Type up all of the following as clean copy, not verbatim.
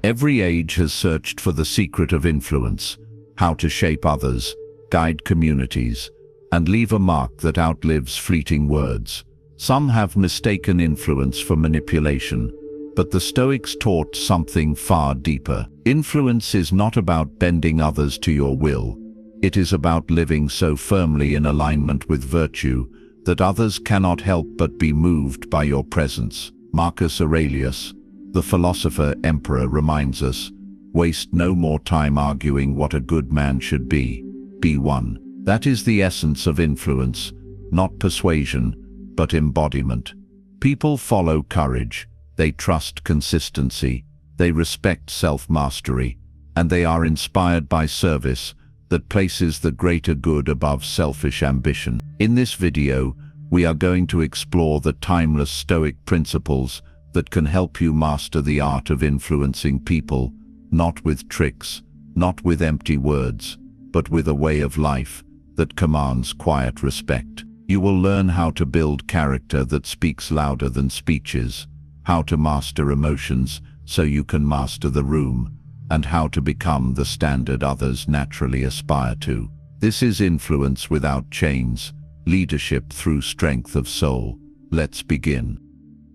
Every age has searched for the secret of influence, how to shape others, guide communities, and leave a mark that outlives fleeting words. Some have mistaken influence for manipulation, but the Stoics taught something far deeper. Influence is not about bending others to your will. It is about living so firmly in alignment with virtue that others cannot help but be moved by your presence. Marcus Aurelius, the philosopher emperor, reminds us, waste no more time arguing what a good man should be. Be one. That is the essence of influence, not persuasion, but embodiment. People follow courage, they trust consistency, they respect self-mastery, and they are inspired by service that places the greater good above selfish ambition. In this video, we are going to explore the timeless Stoic principles that can help you master the art of influencing people, not with tricks, not with empty words, but with a way of life that commands quiet respect. You will learn how to build character that speaks louder than speeches, how to master emotions so you can master the room, and how to become the standard others naturally aspire to. This is influence without chains, leadership through strength of soul. Let's begin.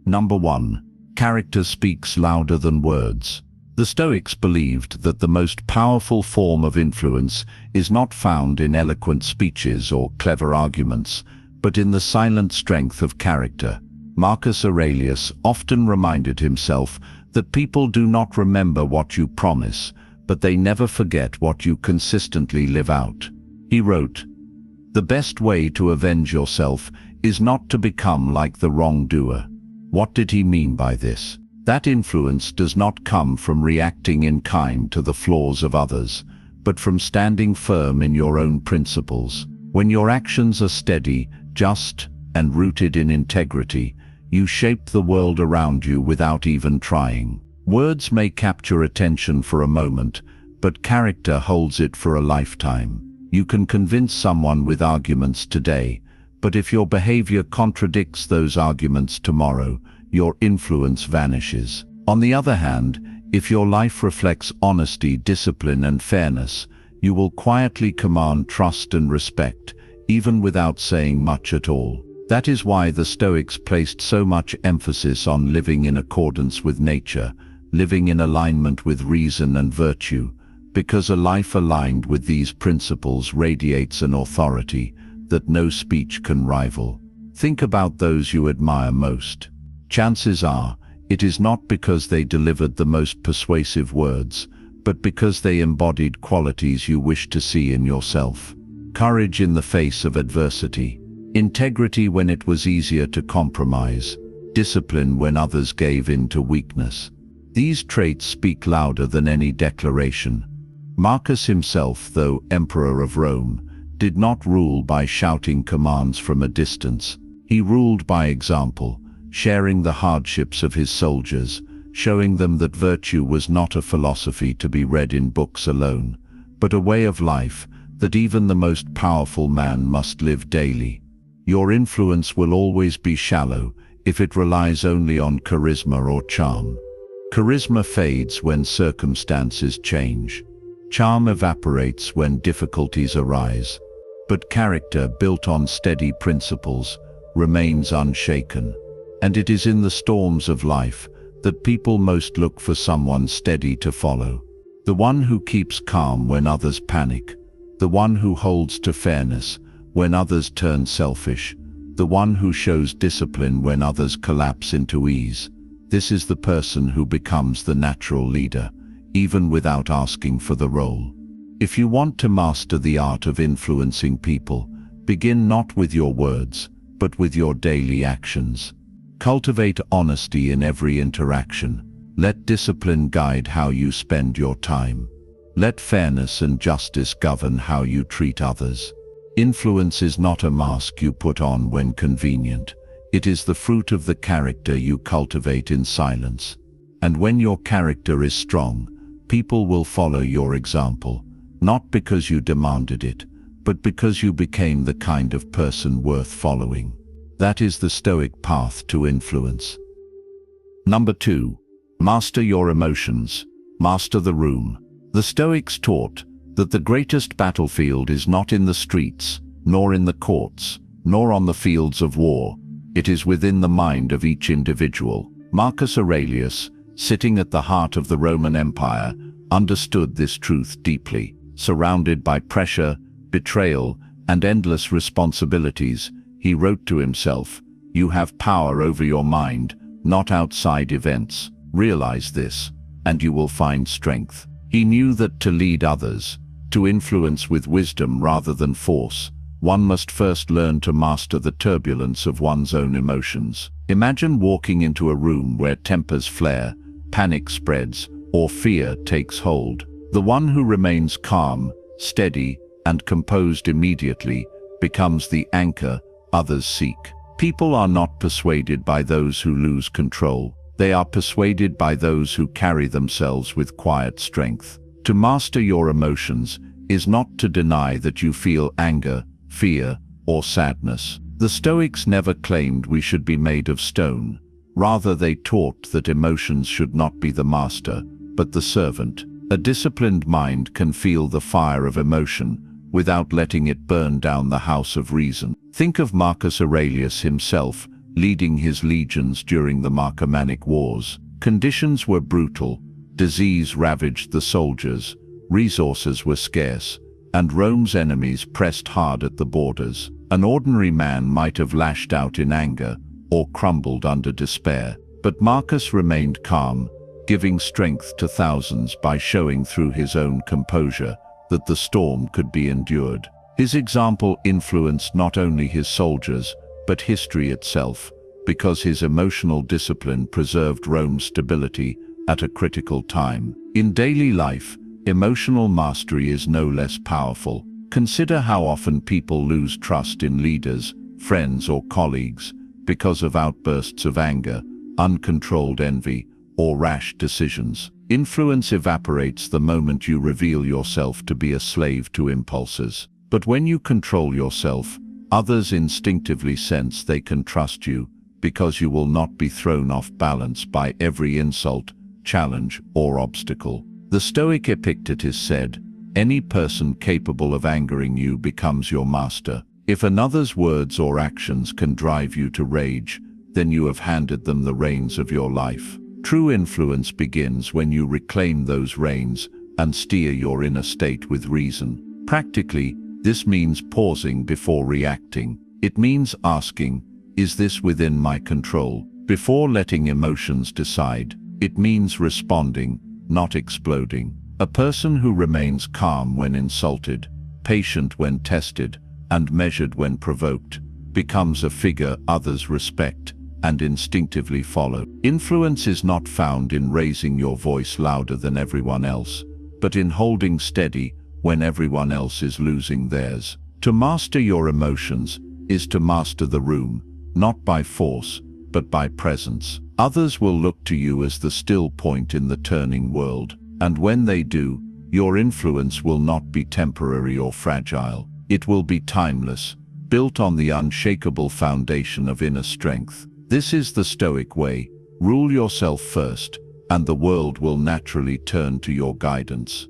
Number 1. Character speaks louder than words. The Stoics believed that the most powerful form of influence is not found in eloquent speeches or clever arguments, but in the silent strength of character. Marcus Aurelius often reminded himself that people do not remember what you promise, but they never forget what you consistently live out. He wrote, "The best way to avenge yourself is not to become like the wrongdoer." What did he mean by this? That influence does not come from reacting in kind to the flaws of others, but from standing firm in your own principles. When your actions are steady, just, and rooted in integrity, you shape the world around you without even trying. Words may capture attention for a moment, but character holds it for a lifetime. You can convince someone with arguments today, but if your behavior contradicts those arguments tomorrow, your influence vanishes. On the other hand, if your life reflects honesty, discipline, and fairness, you will quietly command trust and respect, even without saying much at all. That is why the Stoics placed so much emphasis on living in accordance with nature, living in alignment with reason and virtue, because a life aligned with these principles radiates an authority that no speech can rival. Think about those you admire most. Chances are, it is not because they delivered the most persuasive words, but because they embodied qualities you wish to see in yourself. Courage in the face of adversity, integrity when it was easier to compromise, discipline when others gave in to weakness. These traits speak louder than any declaration. Marcus himself, though emperor of Rome, did not rule by shouting commands from a distance. He ruled by example, sharing the hardships of his soldiers, showing them that virtue was not a philosophy to be read in books alone, but a way of life that even the most powerful man must live daily. Your influence will always be shallow if it relies only on charisma or charm. Charisma fades when circumstances change. Charm evaporates when difficulties arise. But character built on steady principles remains unshaken. And it is in the storms of life that people most look for someone steady to follow. The one who keeps calm when others panic. The one who holds to fairness when others turn selfish. The one who shows discipline when others collapse into ease. This is the person who becomes the natural leader, even without asking for the role. If you want to master the art of influencing people, begin not with your words, but with your daily actions. Cultivate honesty in every interaction. Let discipline guide how you spend your time. Let fairness and justice govern how you treat others. Influence is not a mask you put on when convenient. It is the fruit of the character you cultivate in silence. And when your character is strong, people will follow your example, not because you demanded it, but because you became the kind of person worth following. That is the Stoic path to influence. Number 2. Master your emotions. Master the room. The Stoics taught that the greatest battlefield is not in the streets, nor in the courts, nor on the fields of war. It is within the mind of each individual. Marcus Aurelius, sitting at the heart of the Roman Empire, understood this truth deeply. Surrounded by pressure, betrayal, and endless responsibilities, he wrote to himself, "You have power over your mind, not outside events. Realize this, and you will find strength." He knew that to lead others, to influence with wisdom rather than force, one must first learn to master the turbulence of one's own emotions. Imagine walking into a room where tempers flare, panic spreads, or fear takes hold. The one who remains calm, steady, and composed immediately becomes the anchor others seek. People are not persuaded by those who lose control. They are persuaded by those who carry themselves with quiet strength. To master your emotions is not to deny that you feel anger, fear, or sadness. The Stoics never claimed we should be made of stone. Rather, they taught that emotions should not be the master, but the servant. A disciplined mind can feel the fire of emotion without letting it burn down the house of reason. Think of Marcus Aurelius himself leading his legions during the Marcomannic Wars. Conditions were brutal, disease ravaged the soldiers, resources were scarce, and Rome's enemies pressed hard at the borders. An ordinary man might have lashed out in anger or crumbled under despair, but Marcus remained calm, giving strength to thousands by showing through his own composure that the storm could be endured. His example influenced not only his soldiers, but history itself, because his emotional discipline preserved Rome's stability at a critical time. In daily life, emotional mastery is no less powerful. Consider how often people lose trust in leaders, friends, or colleagues because of outbursts of anger, uncontrolled envy, or rash decisions. Influence evaporates the moment you reveal yourself to be a slave to impulses. But when you control yourself, others instinctively sense they can trust you, because you will not be thrown off balance by every insult, challenge, or obstacle. The Stoic Epictetus said, "Any person capable of angering you becomes your master. If another's words or actions can drive you to rage, then you have handed them the reins of your life." True influence begins when you reclaim those reins and steer your inner state with reason. Practically, this means pausing before reacting. It means asking, "Is this within my control?" before letting emotions decide. It means responding, not exploding. A person who remains calm when insulted, patient when tested, and measured when provoked, becomes a figure others respect and instinctively follow. Influence is not found in raising your voice louder than everyone else, but in holding steady when everyone else is losing theirs. To master your emotions is to master the room, not by force, but by presence. Others will look to you as the still point in the turning world, and when they do, your influence will not be temporary or fragile. It will be timeless, built on the unshakable foundation of inner strength. This is the Stoic way. Rule yourself first, and the world will naturally turn to your guidance.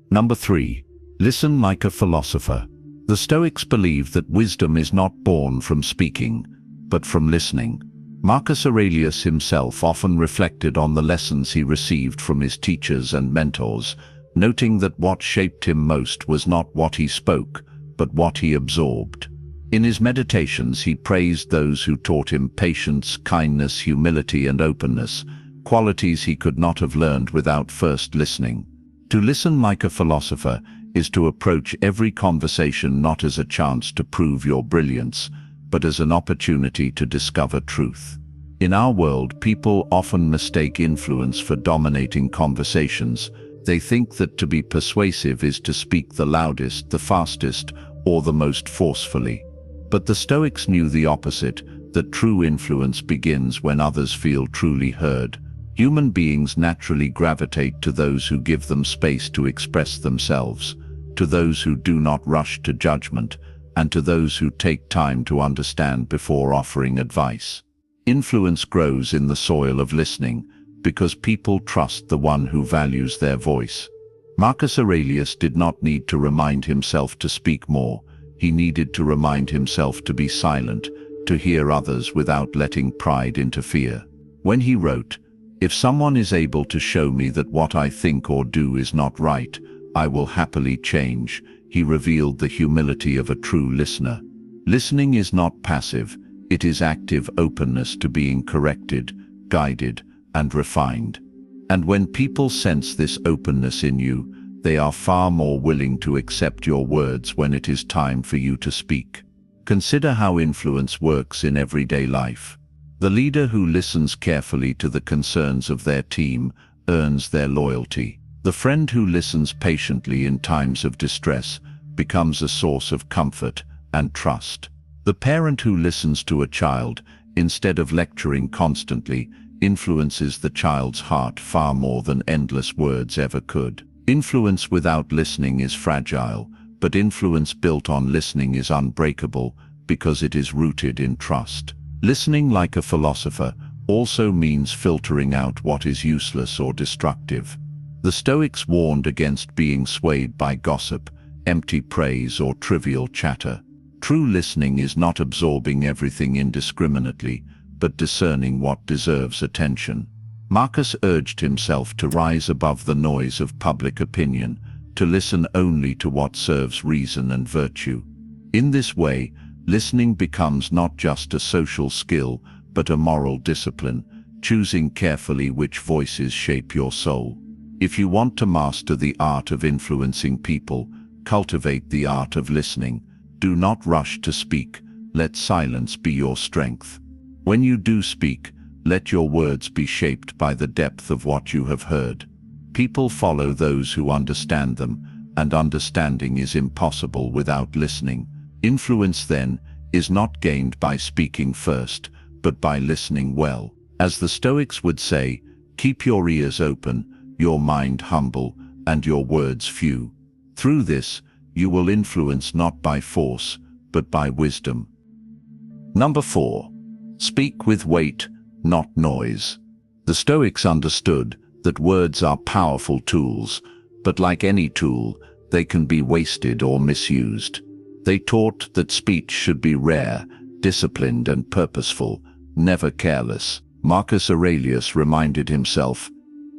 Number 3. Listen like a philosopher. The Stoics believe that wisdom is not born from speaking, but from listening. Marcus Aurelius himself often reflected on the lessons he received from his teachers and mentors, noting that what shaped him most was not what he spoke, but what he absorbed. In his meditations, he praised those who taught him patience, kindness, humility, and openness, qualities he could not have learned without first listening. To listen like a philosopher is to approach every conversation not as a chance to prove your brilliance, but as an opportunity to discover truth. In our world, people often mistake influence for dominating conversations. They think that to be persuasive is to speak the loudest, the fastest, or the most forcefully. But the Stoics knew the opposite, that true influence begins when others feel truly heard. Human beings naturally gravitate to those who give them space to express themselves, to those who do not rush to judgment, and to those who take time to understand before offering advice. Influence grows in the soil of listening, because people trust the one who values their voice. Marcus Aurelius did not need to remind himself to speak more. He needed to remind himself to be silent, to hear others without letting pride interfere. When he wrote, "If someone is able to show me that what I think or do is not right, I will happily change," he revealed the humility of a true listener. Listening is not passive, it is active openness to being corrected, guided, and refined. And when people sense this openness in you, they are far more willing to accept your words when it is time for you to speak. Consider how influence works in everyday life. The leader who listens carefully to the concerns of their team earns their loyalty. The friend who listens patiently in times of distress becomes a source of comfort and trust. The parent who listens to a child, instead of lecturing constantly, influences the child's heart far more than endless words ever could. Influence without listening is fragile, but influence built on listening is unbreakable because it is rooted in trust. Listening like a philosopher also means filtering out what is useless or destructive. The Stoics warned against being swayed by gossip, empty praise, or trivial chatter. True listening is not absorbing everything indiscriminately, but discerning what deserves attention. Marcus urged himself to rise above the noise of public opinion, to listen only to what serves reason and virtue. In this way, listening becomes not just a social skill, but a moral discipline, choosing carefully which voices shape your soul. If you want to master the art of influencing people, cultivate the art of listening. Do not rush to speak, let silence be your strength. When you do speak, let your words be shaped by the depth of what you have heard. People follow those who understand them, and understanding is impossible without listening. Influence, then, is not gained by speaking first, but by listening well. As the Stoics would say, keep your ears open, your mind humble, and your words few. Through this, you will influence not by force, but by wisdom. Number 4. Speak with weight, not noise. The Stoics understood that words are powerful tools, but like any tool, they can be wasted or misused. They taught that speech should be rare, disciplined, and purposeful, never careless. Marcus Aurelius reminded himself,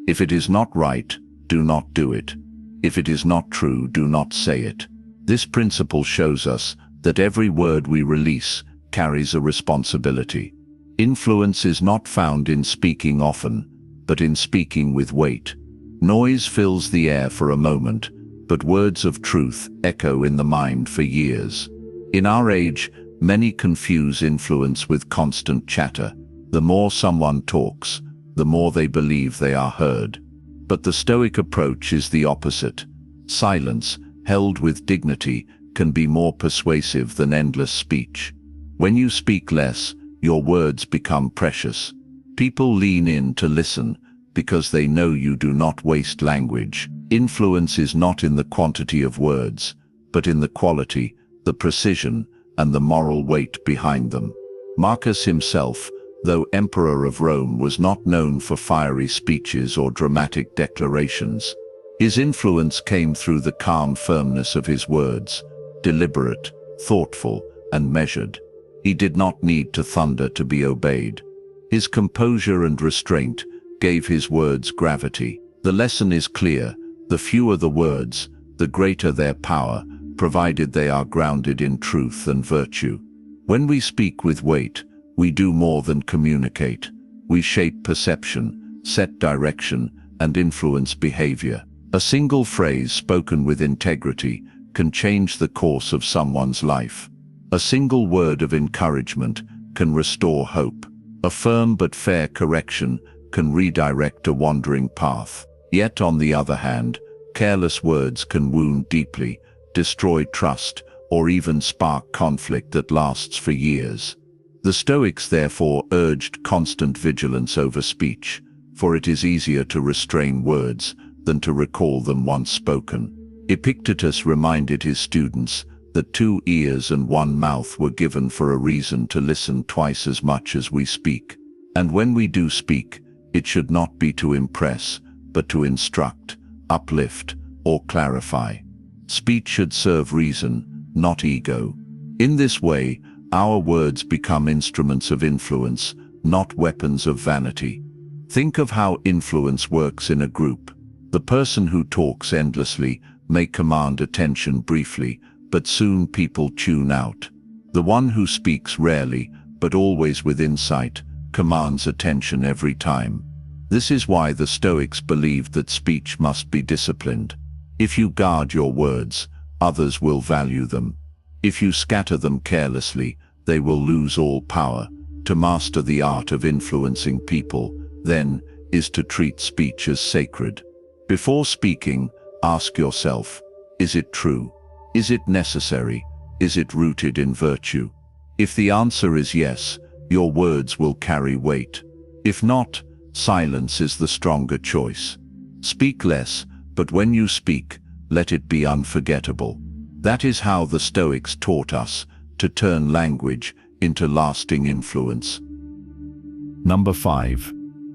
"If it is not right, do not do it. If it is not true, do not say it." This principle shows us that every word we release carries a responsibility. Influence is not found in speaking often, but in speaking with weight. Noise fills the air for a moment, but words of truth echo in the mind for years. In our age, many confuse influence with constant chatter. The more someone talks, the more they believe they are heard. But the Stoic approach is the opposite. Silence, held with dignity, can be more persuasive than endless speech. When you speak less, your words become precious. People lean in to listen because they know you do not waste language. Influence is not in the quantity of words, but in the quality, the precision, and the moral weight behind them. Marcus himself, though Emperor of Rome, was not known for fiery speeches or dramatic declarations. His influence came through the calm firmness of his words, deliberate, thoughtful, and measured. He did not need to thunder to be obeyed. His composure and restraint gave his words gravity. The lesson is clear: the fewer the words, the greater their power, provided they are grounded in truth and virtue. When we speak with weight, we do more than communicate. We shape perception, set direction, and influence behavior. A single phrase spoken with integrity can change the course of someone's life. A single word of encouragement can restore hope. A firm but fair correction can redirect a wandering path. Yet, on the other hand, careless words can wound deeply, destroy trust, or even spark conflict that lasts for years. The Stoics therefore urged constant vigilance over speech, for it is easier to restrain words than to recall them once spoken. Epictetus reminded his students that 2 ears and 1 mouth were given for a reason: to listen twice as much as we speak. And when we do speak, It should not be to impress, but to instruct, uplift, or clarify. Speech should serve reason, not ego. In this way, our words become instruments of influence, not weapons of vanity. Think of how influence works in a group. The person who talks endlessly may command attention briefly, but soon people tune out. The one who speaks rarely, but always with insight, commands attention every time. This is why the Stoics believed that speech must be disciplined. If you guard your words, others will value them. If you scatter them carelessly, they will lose all power. To master the art of influencing people, then, is to treat speech as sacred. Before speaking, ask yourself, is it true? Is it necessary? Is it rooted in virtue? If the answer is yes, your words will carry weight. If not, silence is the stronger choice. Speak less, but when you speak, let it be unforgettable. That is how the Stoics taught us to turn language into lasting influence. Number 5.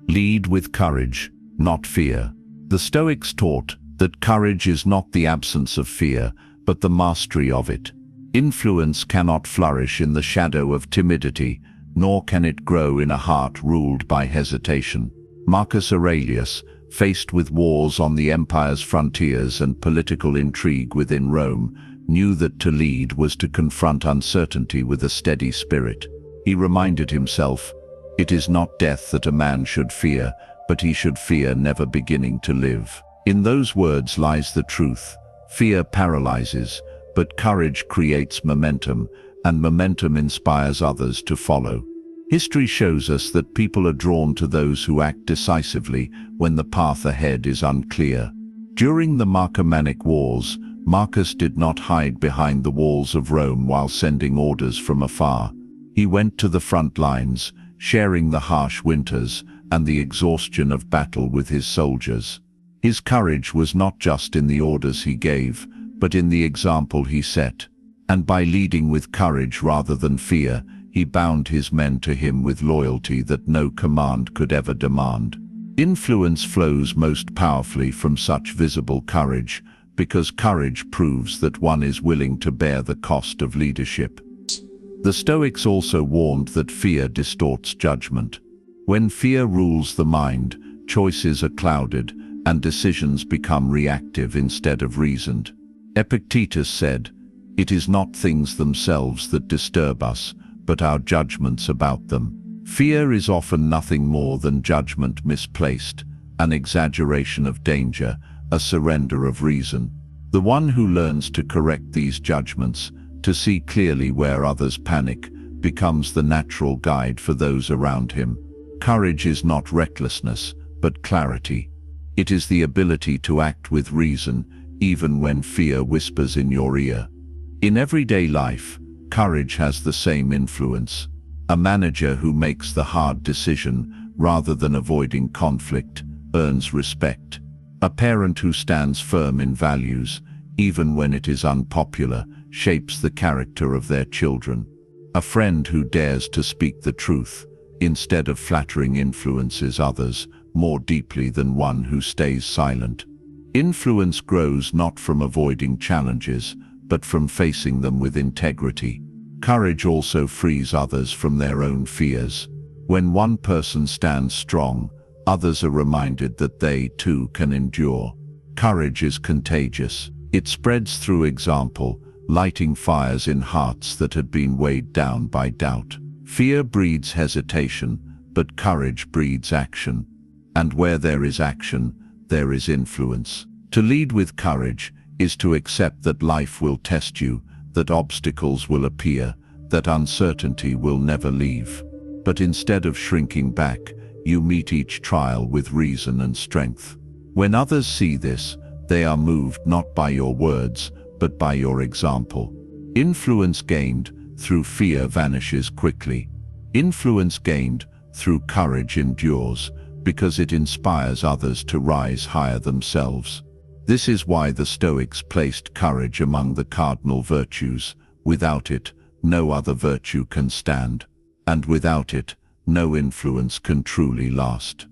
Lead with courage, not fear. The Stoics taught that courage is not the absence of fear, but the mastery of it. Influence cannot flourish in the shadow of timidity, nor can it grow in a heart ruled by hesitation. Marcus Aurelius, faced with wars on the empire's frontiers and political intrigue within Rome, knew that to lead was to confront uncertainty with a steady spirit. He reminded himself, "It is not death that a man should fear, but he should fear never beginning to live." In those words lies the truth. Fear paralyzes, but courage creates momentum, and momentum inspires others to follow. History shows us that people are drawn to those who act decisively when the path ahead is unclear. During the Marcomannic Wars, Marcus did not hide behind the walls of Rome while sending orders from afar. He went to the front lines, sharing the harsh winters and the exhaustion of battle with his soldiers. His courage was not just in the orders he gave, but in the example he set. And by leading with courage rather than fear, he bound his men to him with loyalty that no command could ever demand. Influence flows most powerfully from such visible courage, because courage proves that one is willing to bear the cost of leadership. The Stoics also warned that fear distorts judgment. When fear rules the mind, choices are clouded, and decisions become reactive instead of reasoned. Epictetus said, "It is not things themselves that disturb us, but our judgments about them." Fear is often nothing more than judgment misplaced, an exaggeration of danger, a surrender of reason. The one who learns to correct these judgments, to see clearly where others panic, becomes the natural guide for those around him. Courage is not recklessness, but clarity. It is the ability to act with reason, even when fear whispers in your ear. In everyday life, courage has the same influence. A manager who makes the hard decision, rather than avoiding conflict, earns respect. A parent who stands firm in values, even when it is unpopular, shapes the character of their children. A friend who dares to speak the truth, instead of flattering, influences others more deeply than one who stays silent. Influence grows not from avoiding challenges, but from facing them with integrity. Courage also frees others from their own fears. When one person stands strong, others are reminded that they too can endure. Courage is contagious. It spreads through example, lighting fires in hearts that had been weighed down by doubt. Fear breeds hesitation, but courage breeds action. And where there is action, there is influence. To lead with courage is to accept that life will test you, that obstacles will appear, that uncertainty will never leave. But instead of shrinking back, you meet each trial with reason and strength. When others see this, they are moved not by your words, but by your example. Influence gained through fear vanishes quickly. Influence gained through courage endures, because it inspires others to rise higher themselves. This is why the Stoics placed courage among the cardinal virtues. Without it, no other virtue can stand. And without it, no influence can truly last.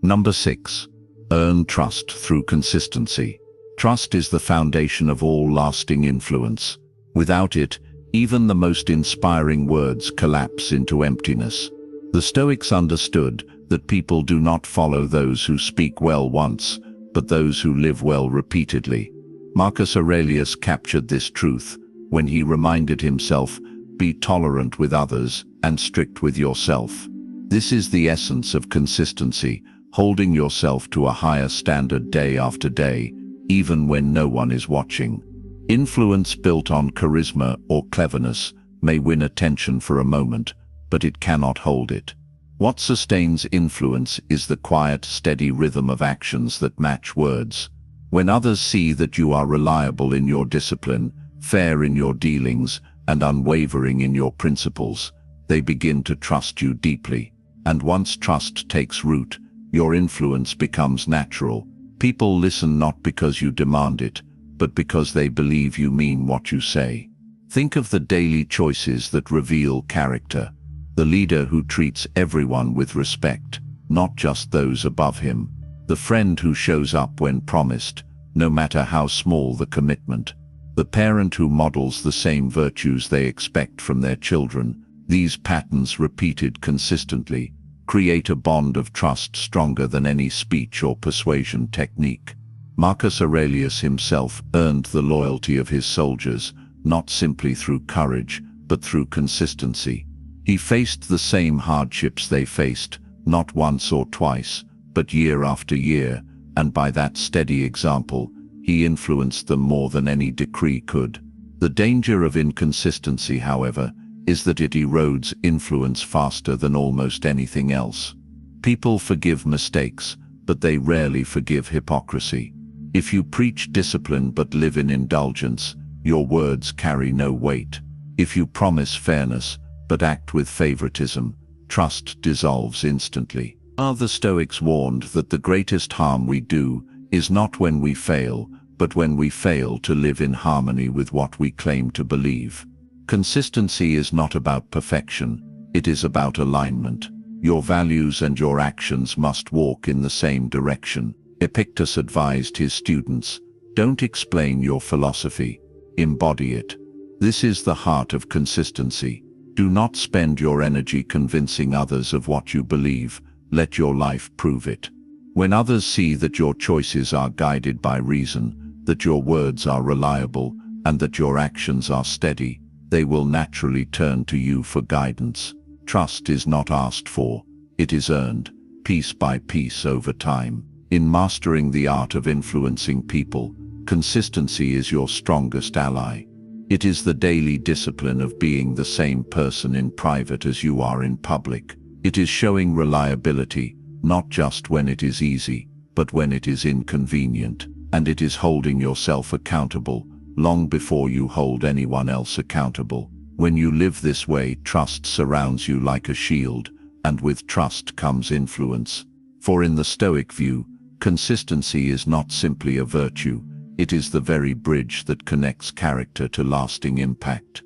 Number 6. Earn trust through consistency. Trust is the foundation of all lasting influence. Without it, even the most inspiring words collapse into emptiness. The Stoics understood that people do not follow those who speak well once, but those who live well repeatedly. Marcus Aurelius captured this truth when he reminded himself, "Be tolerant with others and strict with yourself." This is the essence of consistency, holding yourself to a higher standard day after day, even when no one is watching. Influence built on charisma or cleverness may win attention for a moment, but it cannot hold it. What sustains influence is the quiet, steady rhythm of actions that match words. When others see that you are reliable in your discipline, fair in your dealings, and unwavering in your principles, they begin to trust you deeply. And once trust takes root, your influence becomes natural. People listen not because you demand it, but because they believe you mean what you say. Think of the daily choices that reveal character. The leader who treats everyone with respect, not just those above him. The friend who shows up when promised, no matter how small the commitment. The parent who models the same virtues they expect from their children. These patterns, repeated consistently, create a bond of trust stronger than any speech or persuasion technique. Marcus Aurelius himself earned the loyalty of his soldiers, not simply through courage, but through consistency. He faced the same hardships they faced, not once or twice, but year after year, and by that steady example, he influenced them more than any decree could. The danger of inconsistency, however, is that it erodes influence faster than almost anything else. People forgive mistakes, but they rarely forgive hypocrisy. If you preach discipline but live in indulgence, your words carry no weight. If you promise fairness but act with favoritism, trust dissolves instantly. The Stoics warned that the greatest harm we do is not when we fail, but when we fail to live in harmony with what we claim to believe. Consistency is not about perfection, it is about alignment. Your values and your actions must walk in the same direction. Epictetus advised his students, "Don't explain your philosophy, embody it." This is the heart of consistency. Do not spend your energy convincing others of what you believe, let your life prove it. When others see that your choices are guided by reason, that your words are reliable, and that your actions are steady, they will naturally turn to you for guidance. Trust is not asked for, it is earned, piece by piece over time. In mastering the art of influencing people, consistency is your strongest ally. It is the daily discipline of being the same person in private as you are in public. It is showing reliability, not just when it is easy, but when it is inconvenient. And it is holding yourself accountable, long before you hold anyone else accountable. When you live this way, trust surrounds you like a shield, and with trust comes influence. For in the Stoic view, consistency is not simply a virtue, it is the very bridge that connects character to lasting impact.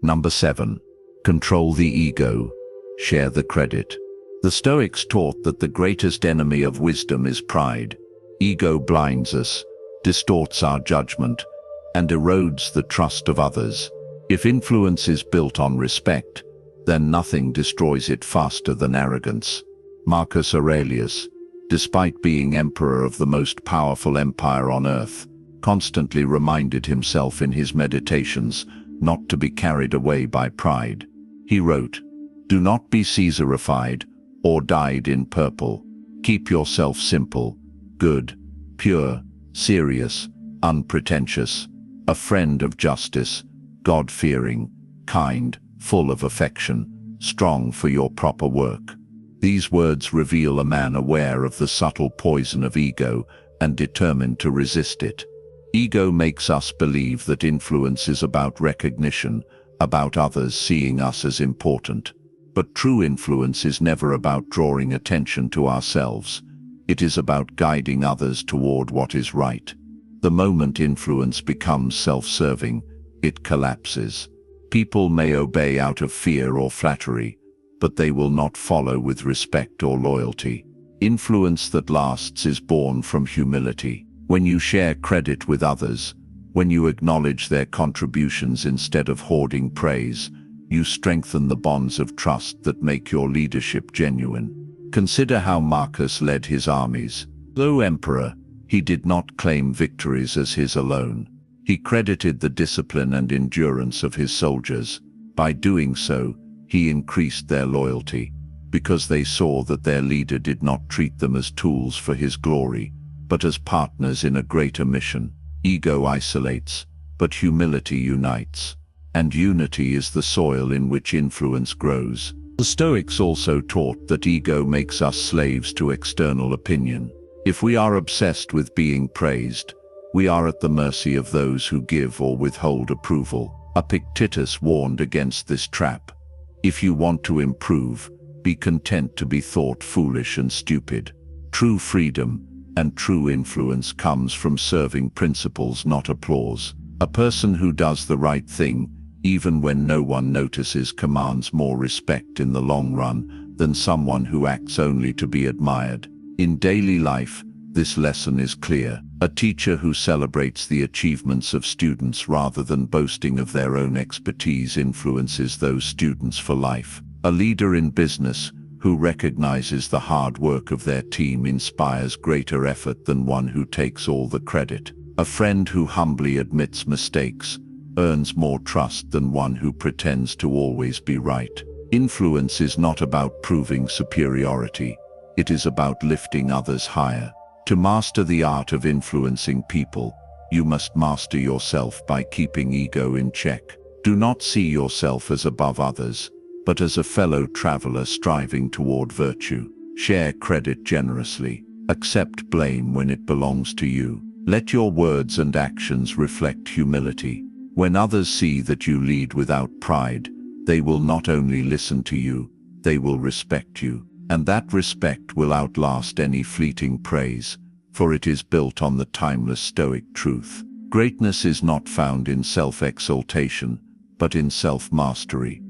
Number 7. Control the ego. Share the credit. The Stoics taught that the greatest enemy of wisdom is pride. Ego blinds us, distorts our judgment, and erodes the trust of others. If influence is built on respect, then nothing destroys it faster than arrogance. Marcus Aurelius, despite being emperor of the most powerful empire on earth, constantly reminded himself in his meditations not to be carried away by pride. He wrote, "Do not be Caesarified or dyed in purple. Keep yourself simple, good, pure, serious, unpretentious, a friend of justice, God-fearing, kind, full of affection, strong for your proper work." These words reveal a man aware of the subtle poison of ego and determined to resist it. Ego makes us believe that influence is about recognition, about others seeing us as important. But true influence is never about drawing attention to ourselves. It is about guiding others toward what is right. The moment influence becomes self-serving, it collapses. People may obey out of fear or flattery, but they will not follow with respect or loyalty. Influence that lasts is born from humility. When you share credit with others, when you acknowledge their contributions instead of hoarding praise, you strengthen the bonds of trust that make your leadership genuine. Consider how Marcus led his armies. Though emperor, he did not claim victories as his alone. He credited the discipline and endurance of his soldiers. By doing so, he increased their loyalty, because they saw that their leader did not treat them as tools for his glory, but as partners in a greater mission. Ego isolates, but humility unites, and unity is the soil in which influence grows. The Stoics also taught that ego makes us slaves to external opinion. If we are obsessed with being praised, we are at the mercy of those who give or withhold approval. Epictetus warned against this trap. If you want to improve, be content to be thought foolish and stupid. True freedom and true influence comes from serving principles, not applause. A person who does the right thing, even when no one notices, commands more respect in the long run than someone who acts only to be admired. In daily life, this lesson is clear. A teacher who celebrates the achievements of students rather than boasting of their own expertise influences those students for life. A leader in business who recognizes the hard work of their team inspires greater effort than one who takes all the credit. A friend who humbly admits mistakes earns more trust than one who pretends to always be right. Influence is not about proving superiority. It is about lifting others higher. To master the art of influencing people, you must master yourself by keeping ego in check. Do not see yourself as above others, but as a fellow traveler striving toward virtue. Share credit generously. Accept blame when it belongs to you. Let your words and actions reflect humility. When others see that you lead without pride, they will not only listen to you, they will respect you. And that respect will outlast any fleeting praise, for it is built on the timeless Stoic truth. Greatness is not found in self-exaltation, but in self-mastery.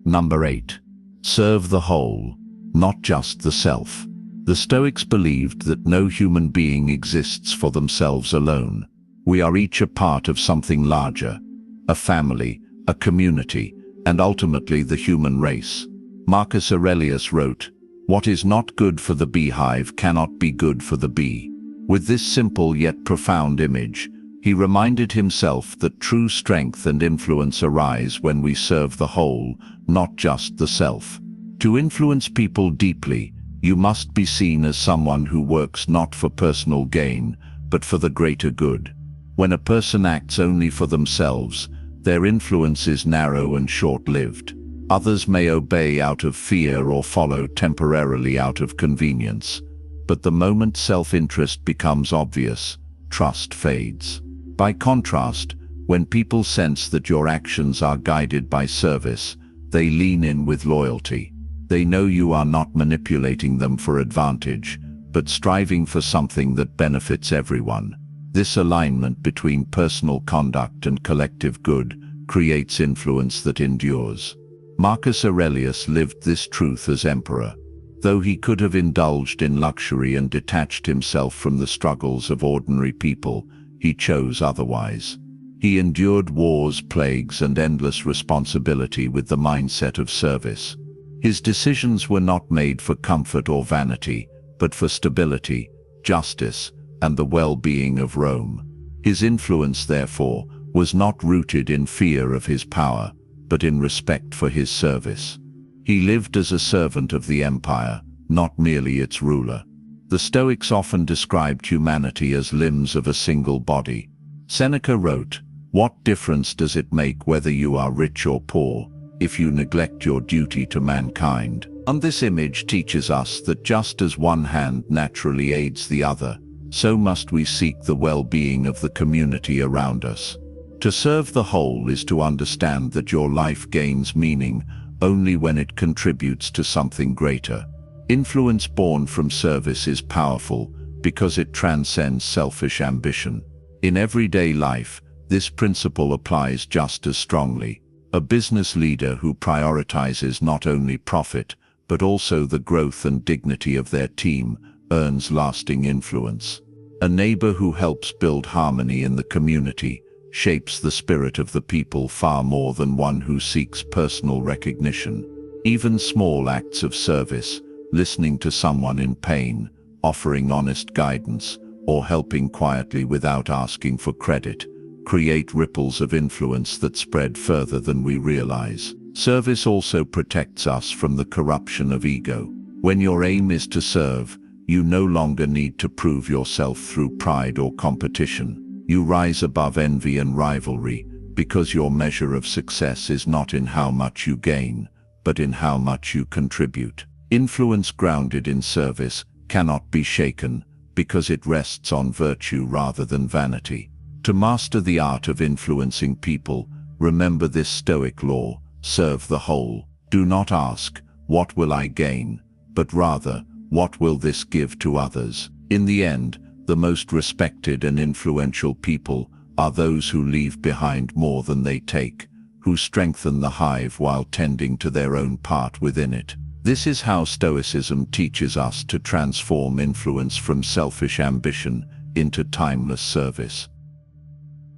Number 8. Serve the whole, not just the self. The Stoics believed that no human being exists for themselves alone. We are each a part of something larger, a family, a community, and ultimately the human race. Marcus Aurelius wrote, "What is not good for the beehive cannot be good for the bee." With this simple yet profound image, he reminded himself that true strength and influence arise when we serve the whole, not just the self. To influence people deeply, you must be seen as someone who works not for personal gain, but for the greater good. When a person acts only for themselves, their influence is narrow and short-lived. Others may obey out of fear or follow temporarily out of convenience. But the moment self-interest becomes obvious, trust fades. By contrast, when people sense that your actions are guided by service, they lean in with loyalty. They know you are not manipulating them for advantage, but striving for something that benefits everyone. This alignment between personal conduct and collective good creates influence that endures. Marcus Aurelius lived this truth as emperor. Though he could have indulged in luxury and detached himself from the struggles of ordinary people, he chose otherwise. He endured wars, plagues, and endless responsibility with the mindset of service. His decisions were not made for comfort or vanity, but for stability, justice, and the well-being of Rome. His influence, therefore, was not rooted in fear of his power, but in respect for his service. He lived as a servant of the empire, not merely its ruler. The Stoics often described humanity as limbs of a single body. Seneca wrote, "What difference does it make whether you are rich or poor, if you neglect your duty to mankind?" And this image teaches us that just as one hand naturally aids the other, so must we seek the well-being of the community around us. To serve the whole is to understand that your life gains meaning only when it contributes to something greater. Influence born from service is powerful because it transcends selfish ambition. In everyday life, this principle applies just as strongly. A business leader who prioritizes not only profit, but also the growth and dignity of their team, earns lasting influence. A neighbor who helps build harmony in the community shapes the spirit of the people far more than one who seeks personal recognition. Even small acts of service, listening to someone in pain, offering honest guidance, or helping quietly without asking for credit, create ripples of influence that spread further than we realize. Service also protects us from the corruption of ego. When your aim is to serve, you no longer need to prove yourself through pride or competition. You rise above envy and rivalry, because your measure of success is not in how much you gain, but in how much you contribute. Influence grounded in service cannot be shaken, because it rests on virtue rather than vanity. To master the art of influencing people, remember this Stoic law: serve the whole. Do not ask, "What will I gain?" but rather, "What will this give to others?" In the end, the most respected and influential people are those who leave behind more than they take, who strengthen the hive while tending to their own part within it. This is how Stoicism teaches us to transform influence from selfish ambition into timeless service.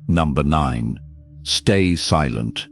Number 9. Stay silent.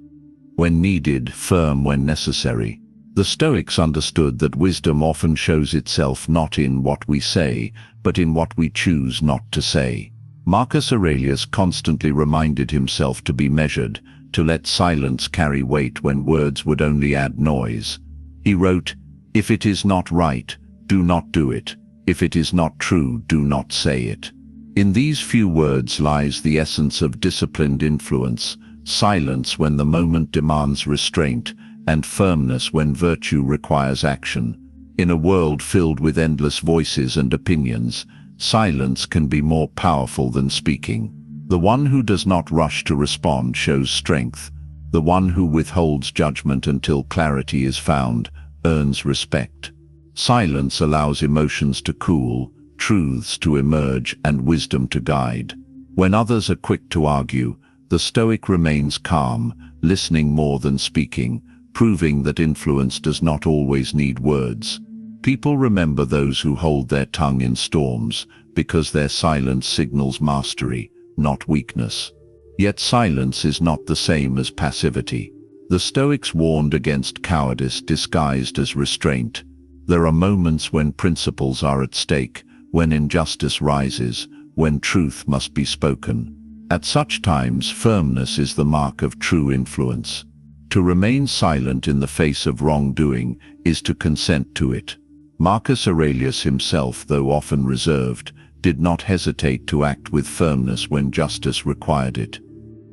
When needed, firm when necessary. The Stoics understood that wisdom often shows itself not in what we say, but in what we choose not to say. Marcus Aurelius constantly reminded himself to be measured, to let silence carry weight when words would only add noise. He wrote, "If it is not right, do not do it. If it is not true, do not say it." In these few words lies the essence of disciplined influence: silence when the moment demands restraint, and firmness when virtue requires action. In a world filled with endless voices and opinions, silence can be more powerful than speaking. The one who does not rush to respond shows strength. The one who withholds judgment until clarity is found earns respect. Silence allows emotions to cool, truths to emerge, and wisdom to guide. When others are quick to argue, the Stoic remains calm, listening more than speaking, proving that influence does not always need words. People remember those who hold their tongue in storms, because their silence signals mastery, not weakness. Yet silence is not the same as passivity. The Stoics warned against cowardice disguised as restraint. There are moments when principles are at stake, when injustice rises, when truth must be spoken. At such times, firmness is the mark of true influence. To remain silent in the face of wrongdoing is to consent to it. Marcus Aurelius himself, though often reserved, did not hesitate to act with firmness when justice required it.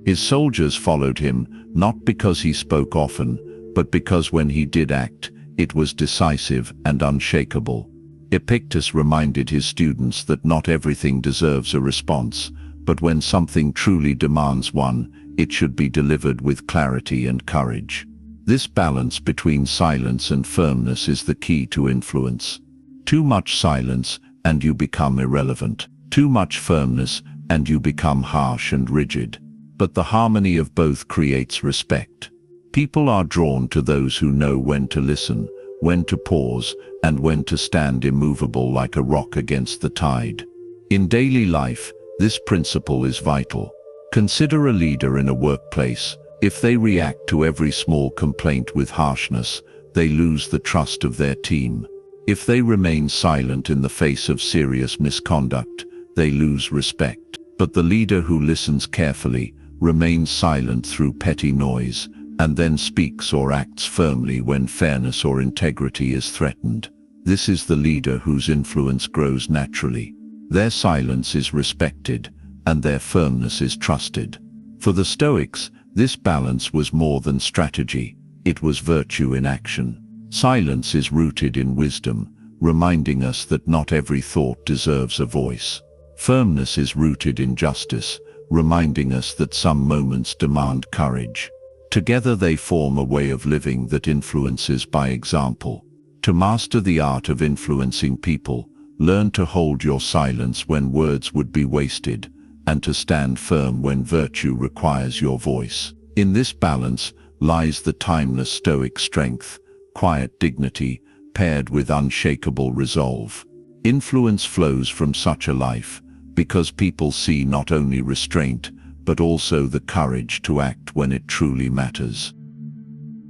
His soldiers followed him, not because he spoke often, but because when he did act, it was decisive and unshakable. Epictetus reminded his students that not everything deserves a response, but when something truly demands one, it should be delivered with clarity and courage. This balance between silence and firmness is the key to influence. Too much silence, and you become irrelevant. Too much firmness, and you become harsh and rigid. But the harmony of both creates respect. People are drawn to those who know when to listen, when to pause, and when to stand immovable like a rock against the tide. In daily life, this principle is vital. Consider a leader in a workplace. If they react to every small complaint with harshness, they lose the trust of their team. If they remain silent in the face of serious misconduct, they lose respect. But the leader who listens carefully, remains silent through petty noise, and then speaks or acts firmly when fairness or integrity is threatened. This is the leader whose influence grows naturally. Their silence is respected, and their firmness is trusted. For the Stoics, this balance was more than strategy, it was virtue in action. Silence is rooted in wisdom, reminding us that not every thought deserves a voice. Firmness is rooted in justice, reminding us that some moments demand courage. Together they form a way of living that influences by example. To master the art of influencing people, learn to hold your silence when words would be wasted, and to stand firm when virtue requires your voice. In this balance lies the timeless Stoic strength, quiet dignity, paired with unshakable resolve. Influence flows from such a life because people see not only restraint, but also the courage to act when it truly matters.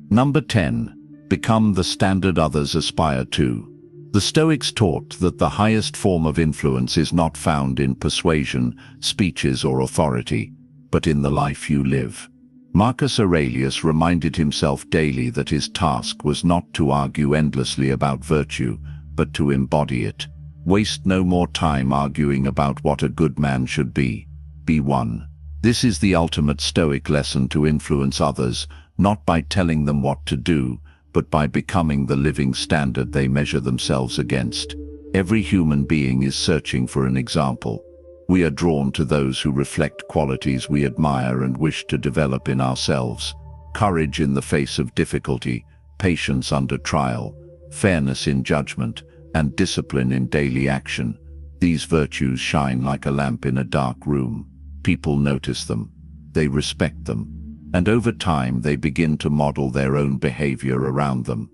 Number 10. Become the standard others aspire to. The Stoics taught that the highest form of influence is not found in persuasion, speeches, or authority, but in the life you live. Marcus Aurelius reminded himself daily that his task was not to argue endlessly about virtue, but to embody it. Waste no more time arguing about what a good man should be. Be one. This is the ultimate Stoic lesson: to influence others, not by telling them what to do, but by becoming the living standard they measure themselves against. Every human being is searching for an example. We are drawn to those who reflect qualities we admire and wish to develop in ourselves: courage in the face of difficulty, patience under trial, fairness in judgment, and discipline in daily action. These virtues shine like a lamp in a dark room. People notice them, they respect them, and over time they begin to model their own behavior around them.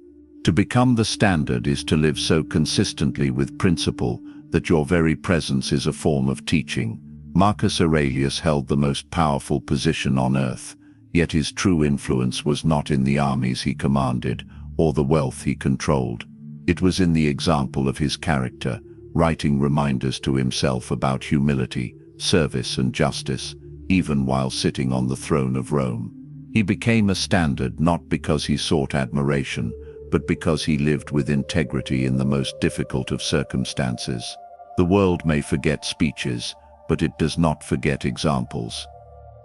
To become the standard is to live so consistently with principle that your very presence is a form of teaching. Marcus Aurelius held the most powerful position on earth, yet his true influence was not in the armies he commanded or the wealth he controlled. It was in the example of his character, writing reminders to himself about humility, service, and justice, even while sitting on the throne of Rome. He became a standard not because he sought admiration, but because he lived with integrity in the most difficult of circumstances. The world may forget speeches, but it does not forget examples.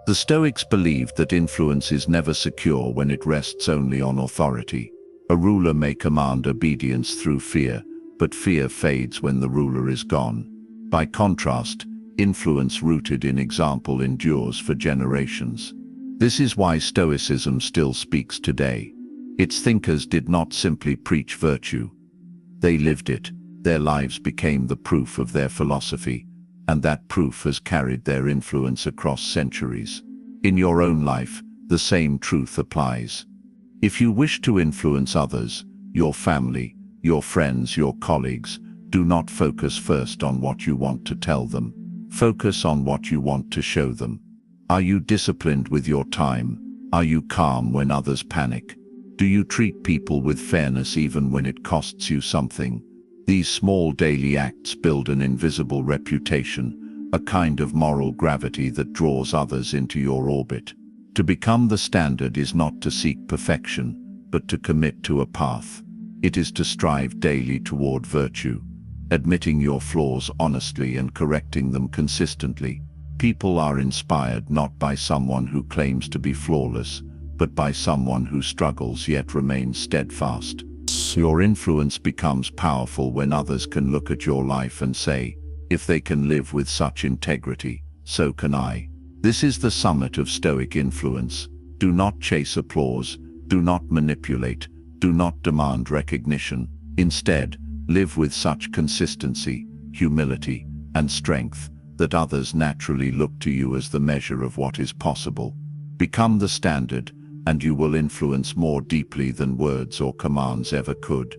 The Stoics believed that influence is never secure when it rests only on authority. A ruler may command obedience through fear, but fear fades when the ruler is gone. By contrast, influence rooted in example endures for generations. This is why Stoicism still speaks today. Its thinkers did not simply preach virtue. They lived it. Their lives became the proof of their philosophy, and that proof has carried their influence across centuries. In your own life, the same truth applies. If you wish to influence others, your family, your friends, your colleagues, do not focus first on what you want to tell them. Focus on what you want to show them. Are you disciplined with your time? Are you calm when others panic? Do you treat people with fairness even when it costs you something? These small daily acts build an invisible reputation, a kind of moral gravity that draws others into your orbit. To become the standard is not to seek perfection, but to commit to a path. It is to strive daily toward virtue, admitting your flaws honestly and correcting them consistently. People are inspired not by someone who claims to be flawless, but by someone who struggles yet remains steadfast. Your influence becomes powerful when others can look at your life and say, if they can live with such integrity, so can I. This is the summit of Stoic influence. Do not chase applause, do not manipulate, do not demand recognition. Instead, live with such consistency, humility, and strength that others naturally look to you as the measure of what is possible. Become the standard, and you will influence more deeply than words or commands ever could.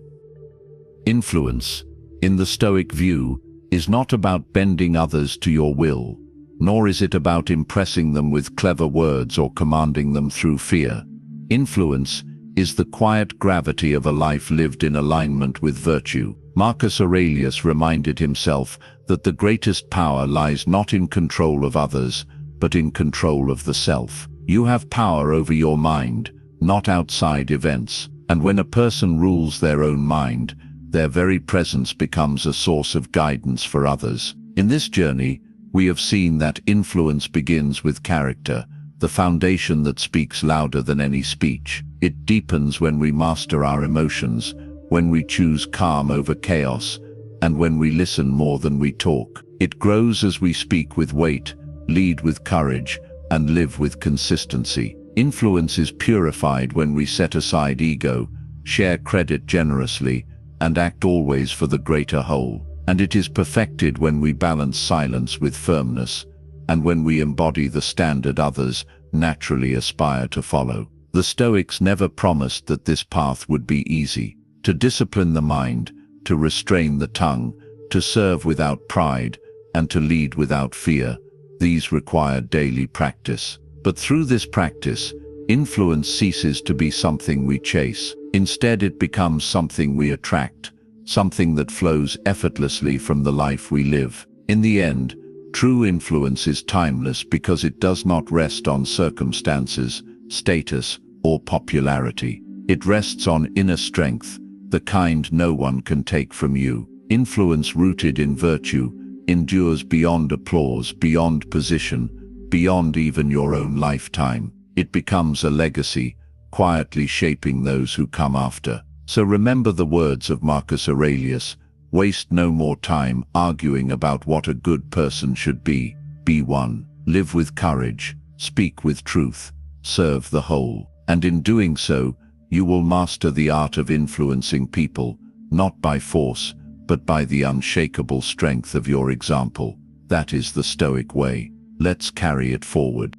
Influence, in the Stoic view, is not about bending others to your will, nor is it about impressing them with clever words or commanding them through fear. Influence is the quiet gravity of a life lived in alignment with virtue. Marcus Aurelius reminded himself that the greatest power lies not in control of others, but in control of the self. You have power over your mind, not outside events, and when a person rules their own mind, their very presence becomes a source of guidance for others. In this journey, we have seen that influence begins with character, the foundation that speaks louder than any speech. It deepens when we master our emotions, when we choose calm over chaos, and when we listen more than we talk. It grows as we speak with weight, lead with courage, and live with consistency. Influence is purified when we set aside ego, share credit generously, and act always for the greater whole. And it is perfected when we balance silence with firmness, and when we embody the standard others naturally aspire to follow. The Stoics never promised that this path would be easy. to discipline the mind, to restrain the tongue, to serve without pride, and to lead without fear. These require daily practice. But through this practice, influence ceases to be something we chase. Instead, it becomes something we attract, something that flows effortlessly from the life we live. In the end, true influence is timeless because it does not rest on circumstances, status, or popularity. It rests on inner strength, the kind no one can take from you. Influence rooted in virtue endures beyond applause, beyond position, beyond even your own lifetime. It becomes a legacy, quietly shaping those who come after. So remember the words of Marcus Aurelius: waste no more time arguing about what a good person should be. Be one. Live with courage, speak with truth, serve the whole. And in doing so, you will master the art of influencing people, not by force, but by the unshakable strength of your example. That is the Stoic way. Let's carry it forward.